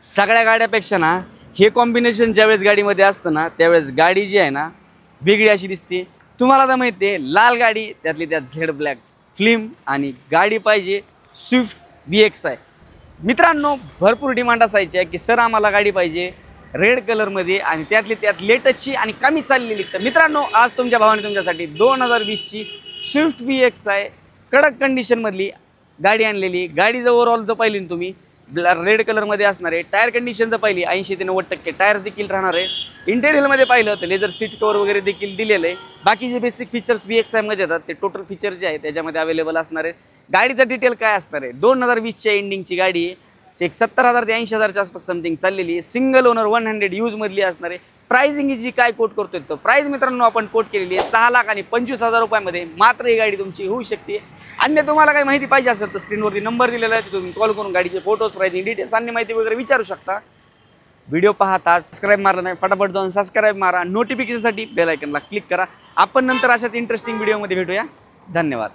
सगळ्या गाड्यापेक्षा ना हे कॉम्बिनेशन ज्यावेळेस गाडीमध्ये असतं ना त्यावेळेस गाडी जी आहे ना वेगळी अशी दिसते। तुम्हाला तर माहिती आहे लाल गाडी त्यातली त्यात झेड ब्लॅक फिल्म आणि गाडी पाहिजे स्विफ्ट VXi। मित्रांनो भरपूर डिमांड असायची आहे की सर आम्हाला गाडी पाहिजे रेड कलरमध्ये आणि त्यातली त्यात लेटेस्टची आणि कमी चाललेली। तर मित्रांनो आज तुमच्या भावाने तुमच्यासाठी 2020ची स्विफ्ट VXi कडक कंडिशनमधली गाडी आणलेली। गाडीचं ओव्हरऑल जर पाहिली ना तुम्ही रेड कलरमध्ये असणार आहे। टायर कंडिशन जर पाहिली 80 ते 90% टायर देखील राहणार आहे। इंटेरियरमध्ये पाहिलं तर लेदर सीट कवर वगैरे देखील दिलेलं आहे। बाकी जे बेसिक फीचर्स VXi मध्ये येतात ते टोटल फीचर जे आहे त्याच्यामध्ये अवेलेबल असणार आहे। गाडीचा डिटेल काय असणार आहे 2020च्या एंडिंगची गाडी आहे। एक 70,000 ते 80,000च्या आसपास समथिंग चाललेली आहे। सिंगल ओनर 100 यूजमधली असणार आहे। प्राइसिंग जी काय कोट करतोय तर प्राइस मित्रांनो आपण कोट केलेली आहे 6,25,000 रुपयामध्ये मात्र ही गाडी तुमची होऊ शकते। अन्य तुम्हाला काही माहिती पाहिजे असेल तर स्क्रीनवरती नंबर दिलेला आहे तुम्ही कॉल करून गाडीचे फोटोज प्राइसिंग डिटेल्स आणि माहिती वगैरे विचारू शकता। व्हिडिओ पाहता सबस्क्राइब मारला नाही फटाफट जाऊन सबस्क्राइब मारा। नोटिफिकेशनसाठी बेल आयकनला क्लिक करा। आपण नंतर अशाच इंटरेस्टिंग व्हिडिओमध्ये भेटूया। धन्यवाद।